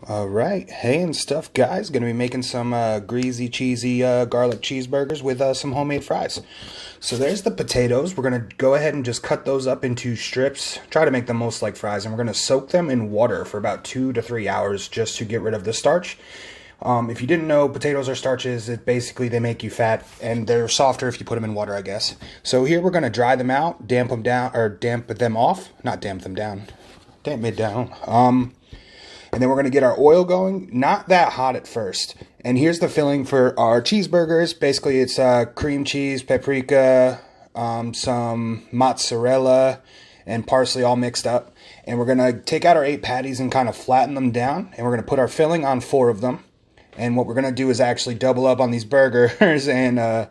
Alright, hey and stuff guys, gonna be making some greasy, cheesy garlic cheeseburgers with some homemade fries. So there's the potatoes. We're gonna go ahead and just cut those up into strips, try to make them most like fries, and we're gonna soak them in water for about 2 to 3 hours just to get rid of the starch. If you didn't know, potatoes are starches. Basically they make you fat, and they're softer if you put them in water, I guess. So here we're gonna dry them out, damp them down, or damp them off, not damp them down, damp it down. And then we're going to get our oil going, not that hot at first. And here's the filling for our cheeseburgers. Basically, it's cream cheese, paprika, some mozzarella, and parsley all mixed up. And we're going to take out our 8 patties and kind of flatten them down. And we're going to put our filling on 4 of them. And what we're going to do is actually double up on these burgers and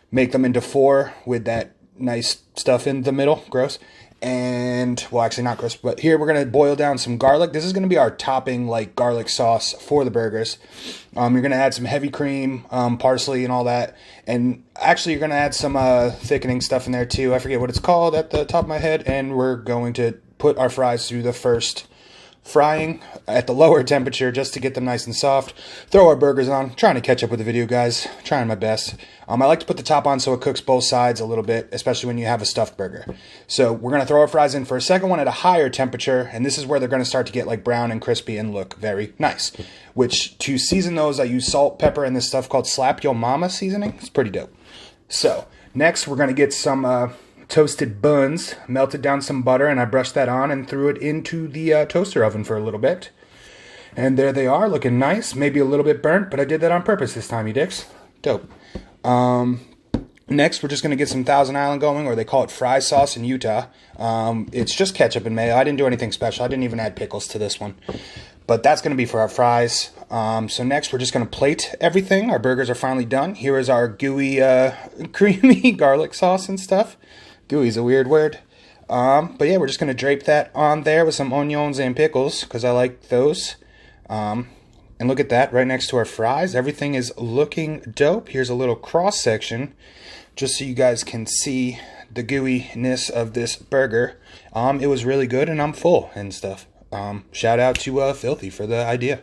make them into 4 with that nice stuff in the middle. Gross. And, well, actually not gross, but here we're going to boil down some garlic. This is going to be our topping, like garlic sauce for the burgers. You're going to add some heavy cream, parsley and all that. And actually you're going to add some thickening stuff in there too. I forget what it's called at the top of my head. And we're going to put our fries through the first frying at the lower temperature just to get them nice and soft. Throw our burgers on. Trying to catch up with the video, guys. Trying my best. I like to put the top on so it cooks both sides a little bit, especially when you have a stuffed burger. So we're going to throw our fries in for a second one at a higher temperature, and this is where they're going to start to get like brown and crispy and look very nice. Which, to season those, I use salt, pepper, and this stuff called Slap Yo Mama seasoning. It's pretty dope. So next we're going to get some toasted buns, melted down some butter, and I brushed that on and threw it into the toaster oven for a little bit. And there they are, looking nice, maybe a little bit burnt, but I did that on purpose this time, you dicks. Dope. Next, we're just going to get some Thousand Island going, or they call it fry sauce in Utah. It's just ketchup and mayo. I didn't do anything special. I didn't even add pickles to this one. But that's going to be for our fries. So next, we're just going to plate everything. Our burgers are finally done. Here is our gooey, creamy garlic sauce and stuff. Gooey is a weird word. But yeah, we're just going to drape that on there with some onions and pickles, because I like those. And look at that, right next to our fries. Everything is looking dope. Here's a little cross section, just so you guys can see the gooiness of this burger. It was really good, and I'm full and stuff. Shout out to Filthy for the idea.